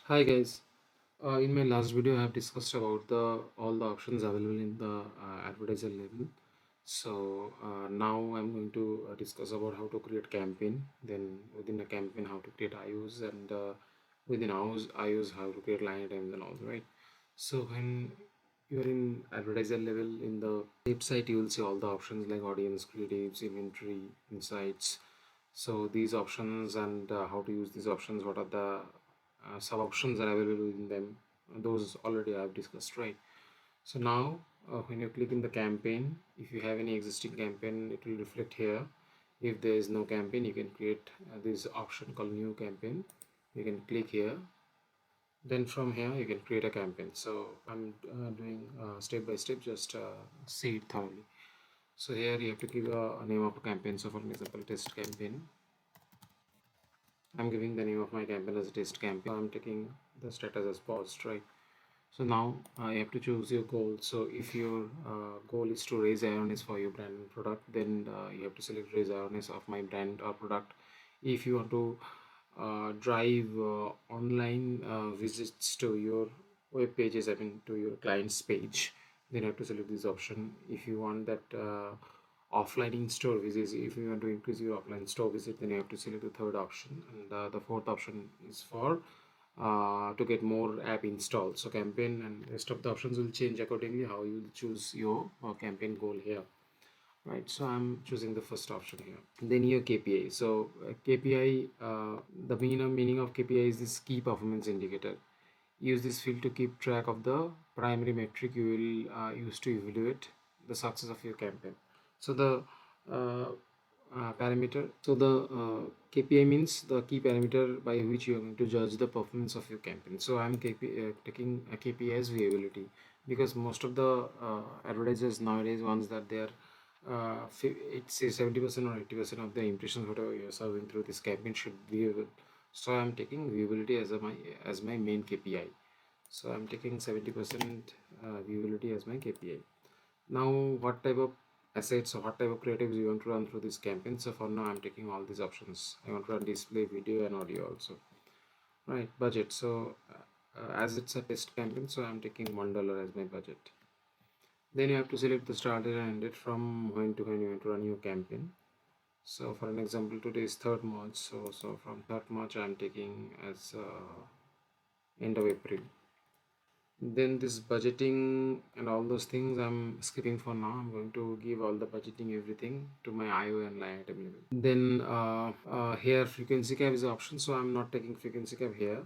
Hi guys. In my last video, I have discussed about the all the options available in the advertiser level. Now I'm going to discuss about how to create campaign. Then within a campaign, how to create IOs, and within IOs, how to create line items and all. Right. So when you are in advertiser level in the website, you will see all the options like audience, creatives, inventory, insights. So these options and how to use these options, what are the sub options are available in them, those already I have discussed, right? So now when you click in the campaign, if you have any existing campaign, it will reflect here. If there is no campaign, you can create this option called new campaign. You can click here, then from here you can create a campaign. So I'm doing step by step, just see it thoroughly. So here you have to give a name of a campaign. So for example, test campaign. I'm giving the name of my campaign as a test campaign. I'm taking the status as paused, right? So now you have to choose your goal. So if your goal is to raise awareness for your brand and product, then you have to select raise awareness of my brand or product. If you want to drive online visits to your web pages, I mean to your client's page, then you have to select this option. If you want that offline in-store visits, if you want to increase your offline store visit, then you have to select the third option, and the fourth option is for to get more app installed. So campaign and rest of the options will change accordingly how you will choose your campaign goal here, right? So I'm choosing the first option here. Then your KPI. So KPI, the meaning of KPI is this key performance indicator. Use this field to keep track of the primary metric you will use to evaluate the success of your campaign. So the uh, parameter. So the KPI means the key parameter by which you are going to judge the performance of your campaign. So I'm taking a KPI as viewability, because most of the advertisers nowadays wants that they are it's say 70% or 80% of the impressions whatever you're serving through this campaign should be viewable. So I'm taking viewability as my main KPI. So I'm taking 70% viewability as my KPI. Now what type of assets or what type of creatives you want to run through this campaign? So for now I'm taking all these options. I want to run display, video and audio also, right? Budget. So as it's a test campaign, so I'm taking $1 as my budget. Then you have to select the started and ended from when to when you want to run your campaign. So for an example, today is 3rd March. So from 3rd March I'm taking as end of April. Then this budgeting and all those things I'm skipping for now. I'm going to give all the budgeting everything to my IO and line item level. Then here frequency cap is an option, so I'm not taking frequency cap here.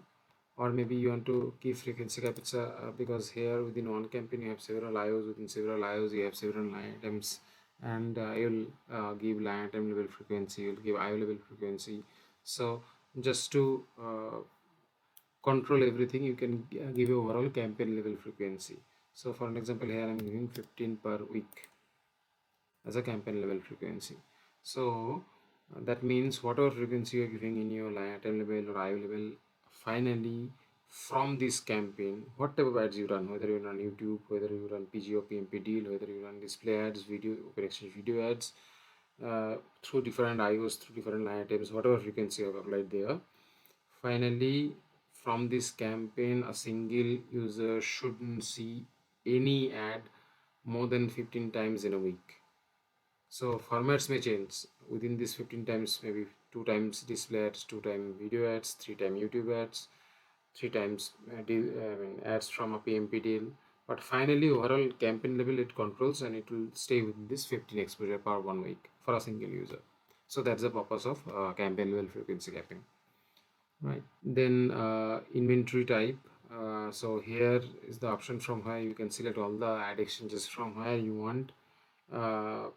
Or maybe you want to keep frequency cap. It's because here within one campaign you have several IOs. Within several IOs you have several line items, and you'll give line item level frequency, you'll give IO level frequency. So just to control everything, you can give a overall campaign level frequency. So for an example, here I'm giving 15 per week as a campaign level frequency. So that means whatever frequency you're giving in your line item level or IO level, finally from this campaign, what type of ads you run, whether you run YouTube, whether you run PG or PMP deal, whether you run display ads, video open exchange video ads, through different IOs, through different line items, whatever frequency you have applied there, finally from this campaign a single user shouldn't see any ad more than 15 times in a week. So formats may change within this 15 times, maybe 2 times display ads, 2 times video ads, 3 times YouTube ads, 3 times ads from a PMP deal. But finally overall campaign level it controls, and it will stay within this 15 exposure per 1 week for a single user. So that's the purpose of campaign level frequency capping, right? Then inventory type. So here is the option from where you can select all the ad exchanges from where you want uh,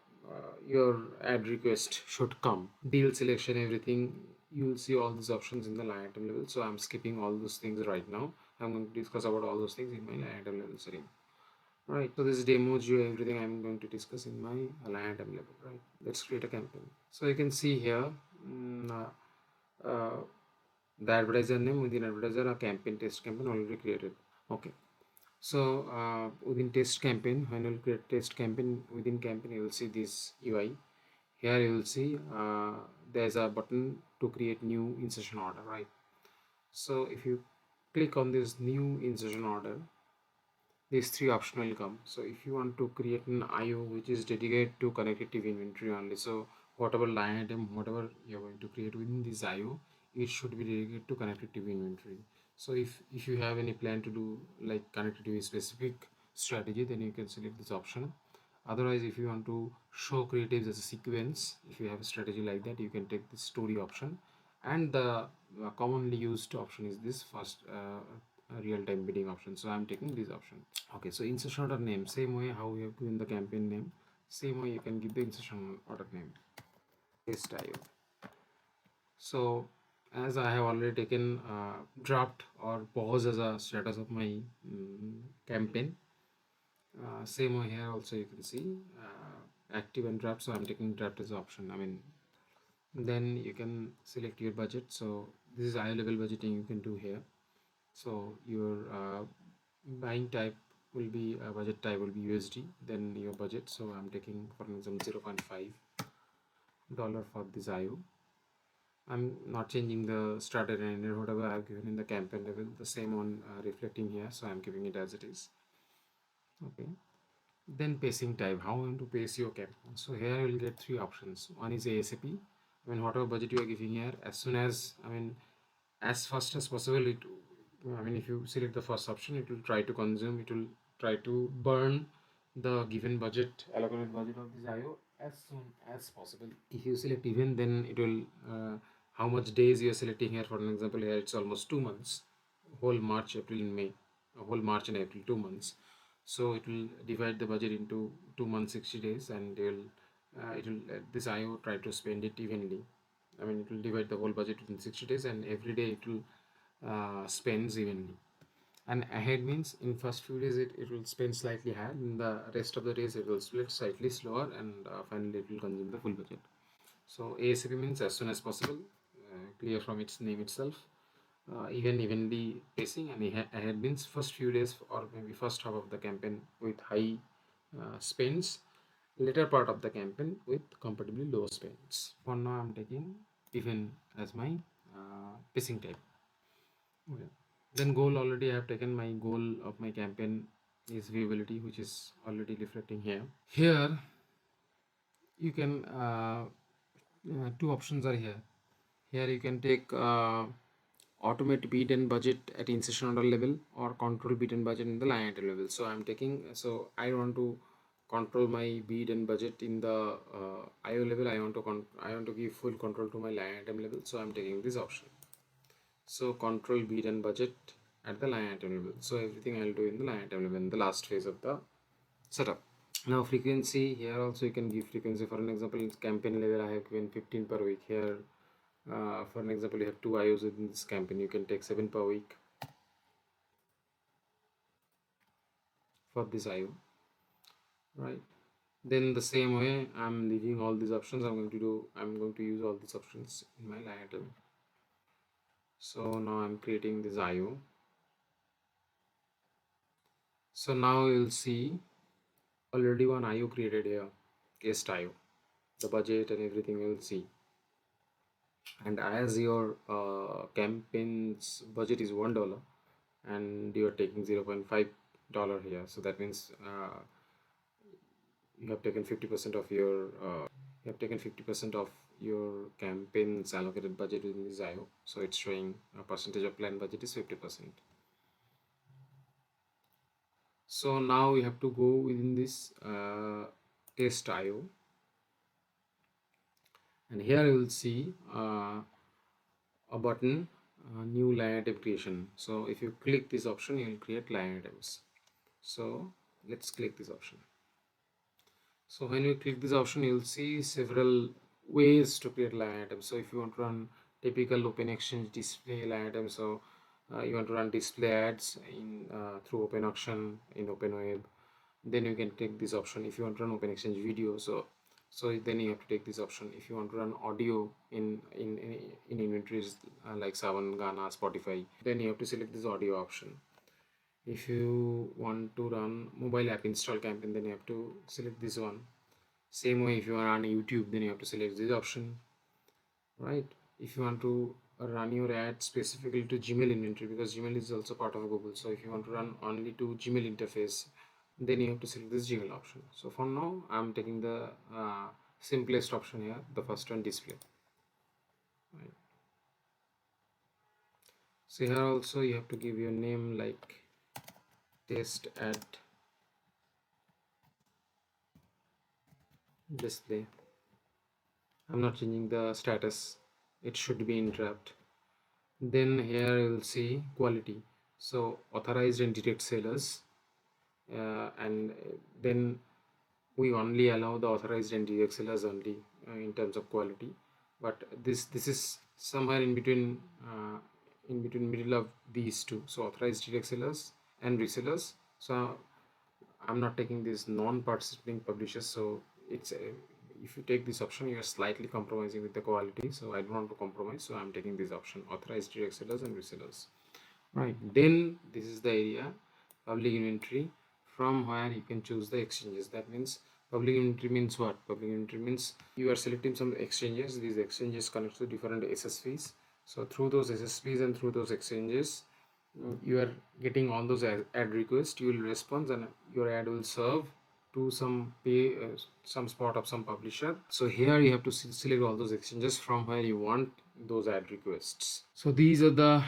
your ad request should come. Deal selection, everything, you'll see all these options in the line item level. So I'm skipping all those things right now. I'm going to discuss about all those things in my line item level setting. Right, so this demo you everything I'm going to discuss in my line item level. Right, let's create a campaign. So you can see here, uh, the advertiser name within advertiser, a campaign test campaign already created. Okay, so within test campaign, when you create test campaign, within campaign you will see this UI. Here you will see there's a button to create new insertion order, right? So if you click on this new insertion order, these three options will come. So if you want to create an IO which is dedicated to connected TV inventory only, so whatever line item, whatever you're going to create within this IO, it should be dedicated to connected TV inventory. So if you have any plan to do like connected TV specific strategy, then you can select this option. Otherwise, if you want to show creatives as a sequence, if you have a strategy like that, you can take the story option. And the commonly used option is this first real-time bidding option. So I'm taking this option. Okay, so insertion order name, same way how we have given the campaign name, same way you can give the insertion order name, test IO. So as I have already taken draft or pause as a status of my campaign, same way here also you can see active and draft. So I'm taking draft as option. I mean, then you can select your budget. So this is high level budgeting you can do here. So your buying type will be budget type will be USD, then your budget. So I'm taking for example $0.5 for this IO. I'm not changing the starter and whatever I've given in the campaign level, the same on reflecting here. So I'm keeping it as it is. Okay. Then pacing type, how you want to pace your campaign. So here you will get three options. One is ASAP. I mean, whatever budget you are giving here, as soon as, I mean, as fast as possible, it, I mean, if you select the first option, it will try to consume, it will try to burn the given budget, allocated budget of this IO as soon as possible. If you select even, then it will how much days you are selecting here. For an example, here it's almost 2 months, whole March, April and May, whole March and April, 2 months. So it will divide the budget into 2 months 60 days, and it will this IO try to spend it evenly. I mean, it will divide the whole budget within 60 days, and every day it will spends evenly. And ahead means in first few days it will spend slightly higher, in the rest of the days it will split slightly slower, and finally it will consume the full budget. So ASAP means as soon as possible, clear from its name itself. Evenly pacing, and ahead means first few days or maybe first half of the campaign with high spends, later part of the campaign with comparatively low spends. For now I'm taking even as my pacing type. Okay. Then goal, already I have taken my goal of my campaign is viewability, which is already reflecting here. Here you can two options are here. Here you can take automate bid and budget at insertion order level, or control bid and budget in the line item level. So I'm taking, so I want to control my bid and budget in the IO level. I want to give full control to my line item level. So I'm taking this option. So control bid and budget at the line item level. So everything I'll do in the line item level in the last phase of the setup. Now frequency, here also you can give frequency. For an example, in campaign level I have given 15 per week. Here for an example, you have 2 IOs in this campaign, you can take 7 per week for this IO, right? Then the same way I'm leaving all these options. I'm going to use all these options in my line item. So now I'm creating this IO. So now you'll see already one IO created here, guest IO, the budget and everything you'll see. And as your campaign's budget is $1 and you're taking $0.5 here, so that means you have taken 50% of your you have taken 50% of your campaign's allocated budget within this IO. So it's showing a percentage of planned budget is 50%. So now we have to go within this test IO, and here you will see a button, new line item creation. So if you click this option, you will create line items. So let's click this option. So when you click this option, you'll see several ways to create line items. So if you want to run typical open exchange display line items, so you want to run display ads in through open auction in open web, then you can take this option. If you want to run open exchange video, so then you have to take this option. If you want to run audio in inventories like Savan, Ghana, Spotify, then you have to select this audio option. If you want to run mobile app install campaign, then you have to select this one. Same way, if you are on YouTube, then you have to select this option, right? If you want to run your ad specifically to Gmail inventory, because Gmail is also part of Google. So if you want to run only to Gmail interface, then you have to select this Gmail option. So for now, I'm taking the simplest option here, the first one, display. Right. So here also you have to give your name like test at display. I'm not changing the status, it should be in draft. Then here you will see quality, so authorized and direct sellers, and then we only allow the authorized and direct sellers only in terms of quality. But this is somewhere in between middle of these two, so authorized direct sellers and resellers. So I'm not taking this non-participating publishers. So it's if you take this option, you are slightly compromising with the quality. So I don't want to compromise. So I'm taking this option, authorized direct sellers and resellers. Right. Then this is the area, public inventory, from where you can choose the exchanges. That means public inventory means what? Public inventory means you are selecting some exchanges. These exchanges connect to different SSPs. So through those SSPs and through those exchanges, you are getting all those ad requests. You will respond and your ad will serve to some spot of some publisher. So here you have to select all those exchanges from where you want those ad requests. So these are the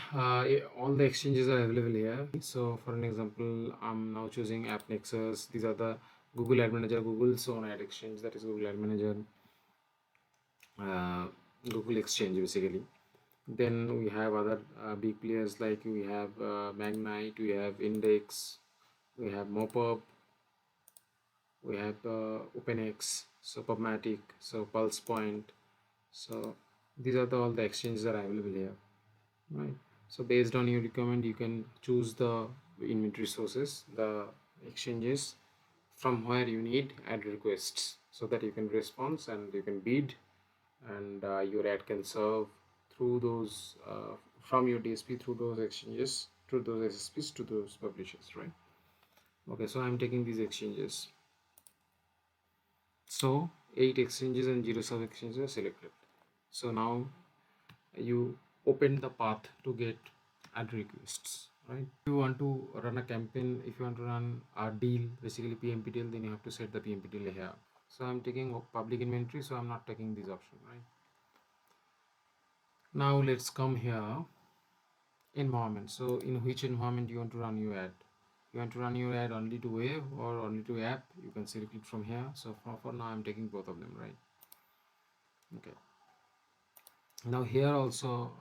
all the exchanges are available here. So for an example, I'm now choosing App Nexus. These are the Google Ad Manager, Google's own ad exchange, that is Google Ad Manager, uh, Google Exchange basically. Then we have other big players, like we have Magnite, we have Index, we have Mopub, we have OpenX, so PubMatic, so PulsePoint. So these are all the exchanges that are available here, right? So based on your requirement, you can choose the inventory sources, the exchanges from where you need ad requests, so that you can respond and you can bid, and your ad can serve through those from your DSP, through those exchanges, through those SSPs to those publishers, right? Okay, so I'm taking these exchanges. So 8 exchanges and 0 sub exchanges are selected. So now you open the path to get ad requests, right? If you want to run a campaign, if you want to run a deal, basically PMP deal, then you have to set the PMP deal here. So I'm taking public inventory, so I'm not taking this option, right? Now let's come here, environment. So in which environment you want to run your ad? You want to run your ad only to web or only to app? You can select it from here. So for now I'm taking both of them, right? Okay. Now here also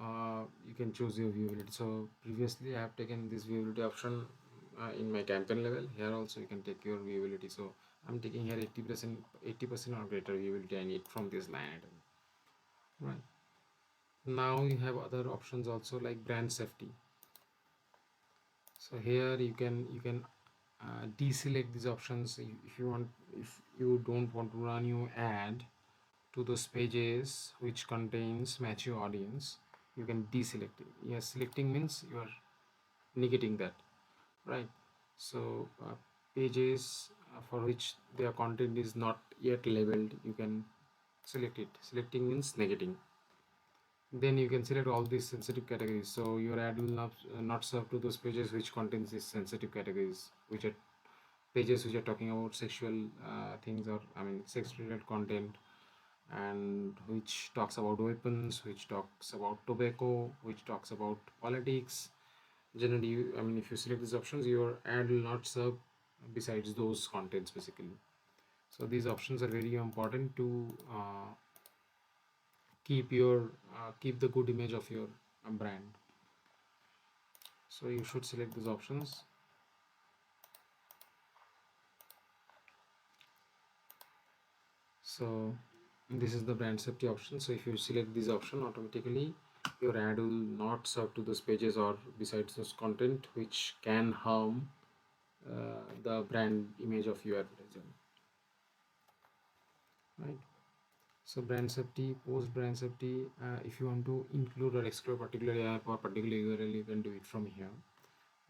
you can choose your viewability. So previously I have taken this viewability option in my campaign level. Here also you can take your viewability. So I'm taking here 80% or greater viewability I need from this line item, right? Now you have other options also, like brand safety. So here you can deselect these options if you want, if you don't want to run your ad to those pages which contains match your audience. You can deselect it. Yes, selecting means you are negating that, right? So pages for which their content is not yet labeled, you can select it. Selecting means negating. Then you can select all these sensitive categories, so your ad will not serve to those pages which contains these sensitive categories, which are pages which are talking about sexual things, or I mean sex related content, and which talks about weapons, which talks about tobacco, which talks about politics. Generally, I mean, if you select these options, your ad will not serve besides those contents basically. So these options are very important to keep the good image of your brand. So you should select these options. So this is the brand safety option. So if you select this option, automatically your ad will not serve to those pages or besides those content which can harm the brand image of your advertiser, right? So brand safety, post brand safety, if you want to include or exclude a particular app or particular URL, you can do it from here.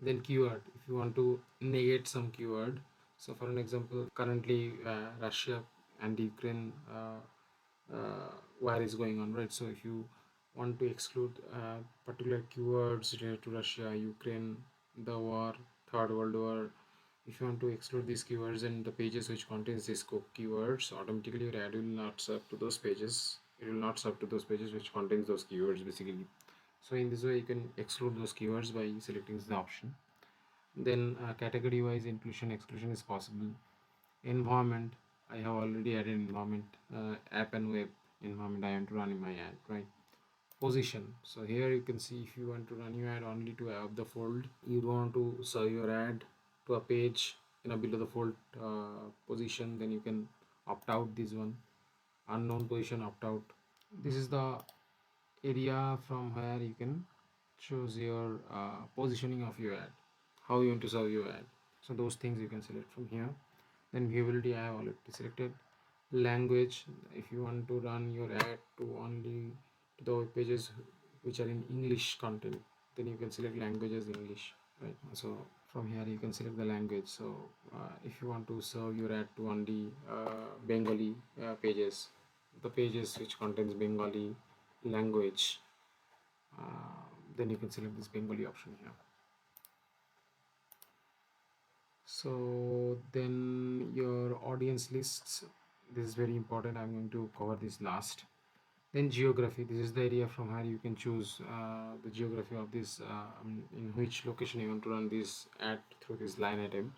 Then keyword, if you want to negate some keyword. So for an example, currently Russia and Ukraine war is going on, right? So if you want to exclude particular keywords related to Russia, Ukraine, the war, Third World War. If you want to exclude these keywords and the pages which contains these keywords, automatically your ad will not serve to those pages. It will not serve to those pages which contains those keywords basically. So in this way you can exclude those keywords by selecting the option. Then category wise inclusion exclusion is possible. Environment, I have already added environment, app and web environment I want to run in my ad, right? Position, so here you can see if you want to run your ad only to above the fold, you don't want to serve your ad to a page below the fold position, then you can opt out this one. Unknown position, opt out. This is the area from where you can choose your positioning of your ad, how you want to serve your ad. So those things you can select from here. Then viewability I have already selected. Language, if you want to run your ad to only to the web pages which are in English content, then you can select language as English, right? So from here you can select the language. So if you want to serve your ad to only Bengali pages, the pages which contains Bengali language, then you can select this Bengali option here. So then your audience lists, this is very important, I'm going to cover this last. Then geography, this is the area from where you can choose the geography of this, in which location you want to run this ad through this line item.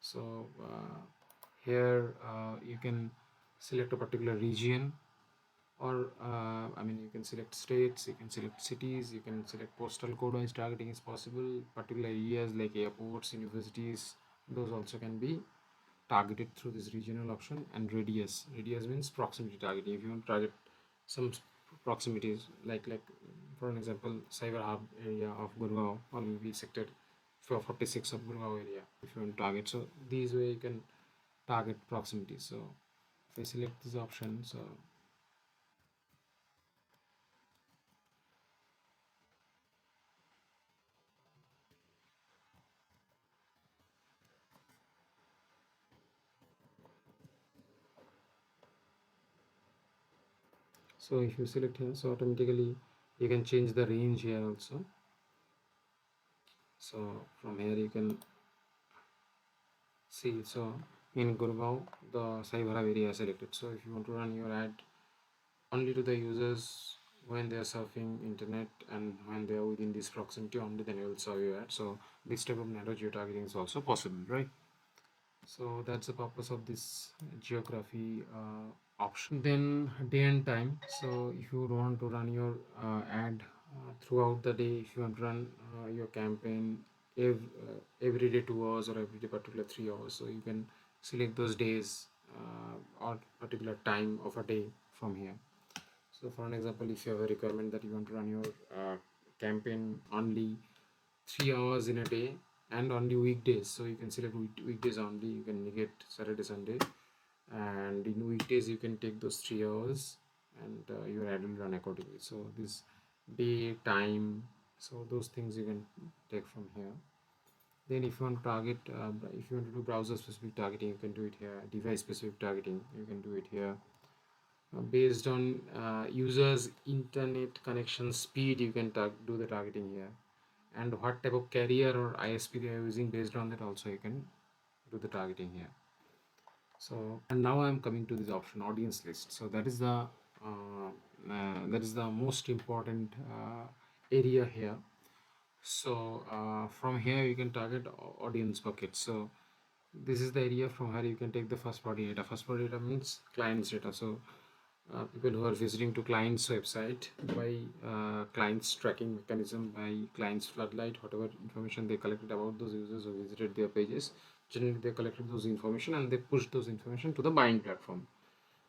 So here you can select a particular region, or you can select states, you can select cities, you can select postal code wise targeting is possible. Particular areas like airports, universities, those also can be targeted through this regional option. And radius means proximity targeting. If you want to target some proximities, like for an example cyber hub area of Gurgaon, or maybe sector 46 of Gurgaon area, if you want to target, so these way you can target proximity. So if I select this option, so if you select here, so automatically you can change the range here also. So from here you can see, so in Gurgaon the cyber hub area is selected. So if you want to run your ad only to the users when they are surfing internet and when they are within this proximity only, then you will serve your ad. So this type of narrow geo targeting is also possible, right? So that's the purpose of this geography option. Then day and time, so if you want to run your ad throughout the day, if you want to run your campaign every day 2 hours or every day particular 3 hours, so you can select those days or particular time of a day from here. So for an example, if you have a requirement that you want to run your campaign only 3 hours in a day and only weekdays, so you can select weekdays only, you can negate Saturday, Sunday, and in weekdays you can take those 3 hours, and your ad will run accordingly. So this day, time, so those things you can take from here. Then if you want to target, if you want to do browser specific targeting, you can do it here. Device specific targeting, you can do it here. Based on users internet connection speed, you can do the targeting here, and what type of carrier or ISP they are using, based on that also you can do the targeting here. So, and now I'm coming to this option, audience list. So that is the most important area here. So from here you can target audience buckets. So this is the area from where you can take the first party data. First party data means clients data. So people who are visiting to clients website by clients tracking mechanism, by clients floodlight, whatever information they collected about those users who visited their pages, generally they collected those information and they push those information to the buying platform.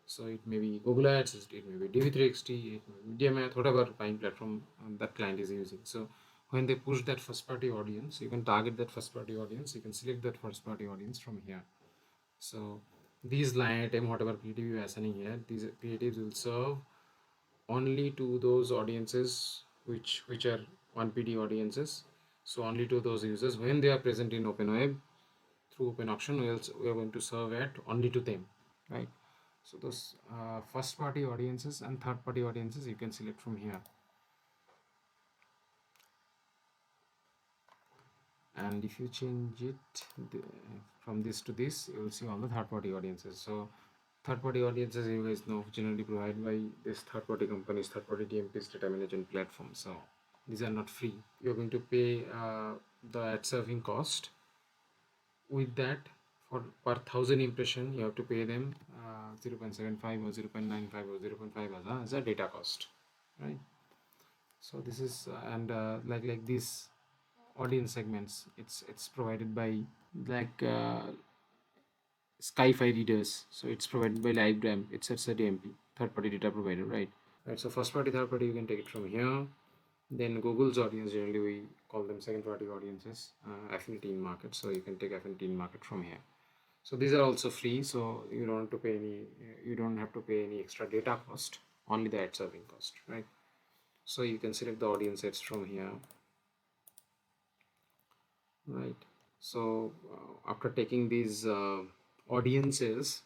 So it may be Google Ads, it may be DV360, it may be Media Math, whatever buying platform that client is using. So when they push that first party audience, you can target that first party audience, you can select that first party audience from here. So these line item, whatever creative you are assigning here, these creatives will serve only to those audiences which are 1PD audiences. So only to those users when they are present in open web through open auction, we are going to serve it only to them, right? So those first party audiences and third party audiences you can select from here. and if you change it from this to this, you will see all the third-party audiences. So third-party audiences, you guys know, generally provided by this third-party companies, third-party DMPs, data management platforms. So these are not free. You're going to pay the ad serving cost. With that, for per thousand impression, you have to pay them 0.75 or 0.95 or 0.5 as a data cost, right? So this is like these audience segments, it's provided by like Skyfi readers. So it's provided by LiveRamp. It's a DMP, third party data provider, right? Right. So first party, third party, you can take it from here. Then Google's audience, generally we call them second party audiences, affinity in market. So you can take affinity in market from here. So these are also free. So you don't have to pay any. You don't have to pay any extra data cost. Only the ad serving cost, right? So you can select the audience sets from here, right? So after taking these audiences,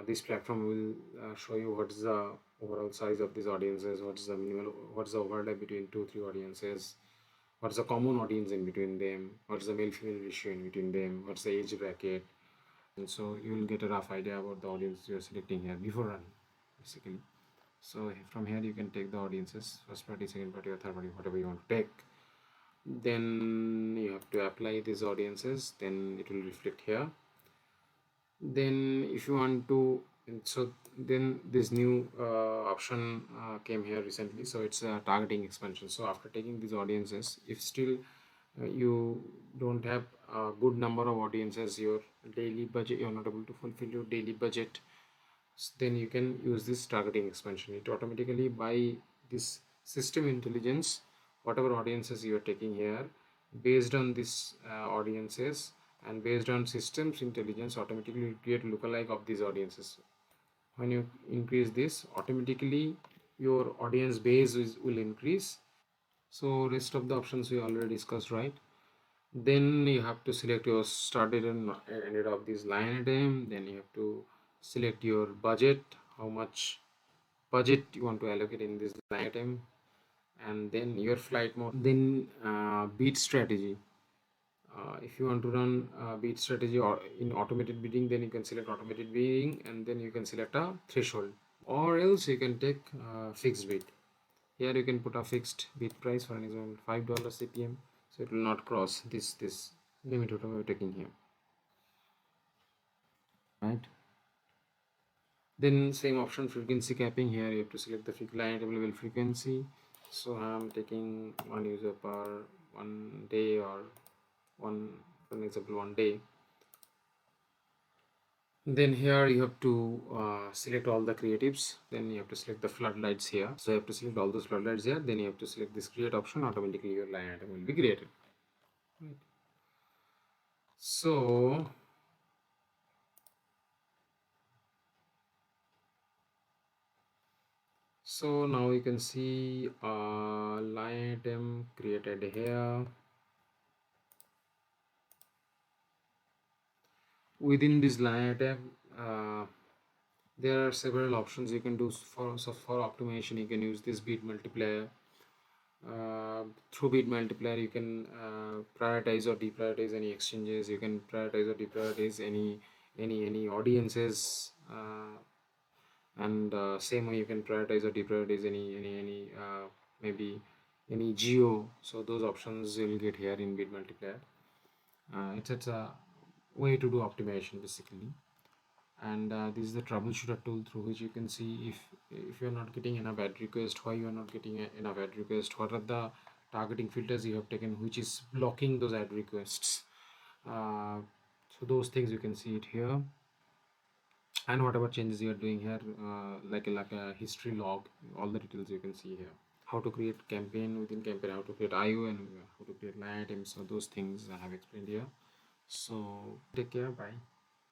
this platform will show you what's the overall size of these audiences, what's the overlap between 2-3 audiences, what's the common audience in between them, what's the male female ratio in between them, what's the age bracket. And so you will get a rough idea about the audience you're selecting here before running, basically. So from here you can take the audiences, first party, second party, or third party, whatever you want to take. Then you have to apply these audiences, then it will reflect here. Then if you want to, so then this new option came here recently, so it's a targeting expansion. So after taking these audiences, if still you don't have a good number of audiences, your daily budget, you're not able to fulfill your daily budget, then you can use this targeting expansion. It automatically, by this system intelligence, whatever audiences you are taking here, based on this audiences and based on systems intelligence, automatically create lookalike of these audiences. When you increase this, automatically your audience base will increase. So rest of the options we already discussed, right? Then you have to select your started and ended of this line item. Then you have to select your budget, how much budget you want to allocate in this line item, and then your flight mode. Then bid strategy. If you want to run bid strategy or in automated bidding, then you can select automated bidding, and then you can select a threshold, or else you can take fixed bid. Here you can put a fixed bid price, for an example $5 CPM, so it will not cross this limit whatever you're taking here, right? Then same option, frequency capping. Here you have to select the client available frequency. So I'm taking one user per 1 day, or one, for example, 1 day. Then here you have to select all the creatives. Then you have to select the floodlights here. So you have to select all those floodlights here. Then you have to select this create option. Automatically your line item will be created. Right. So now you can see line item created here. Within this line item, there are several options you can do for. So for optimization, you can use this bid multiplier. Through bid multiplier, you can prioritize or deprioritize any exchanges. You can prioritize or deprioritize any audiences, and same way you can prioritize or deprioritize any maybe any geo. So those options you'll get here in bid multiplier. It's a way to do optimization, basically. And this is the troubleshooter tool, through which you can see if you're not getting enough ad request, why you are not getting enough ad request, what are the targeting filters you have taken which is blocking those ad requests. So those things you can see it here, and whatever changes you are doing here, like a history log, all the details you can see here. How to create campaign within campaign, how to create IO, and how to create line items. So those things I have explained here. So take care, bye.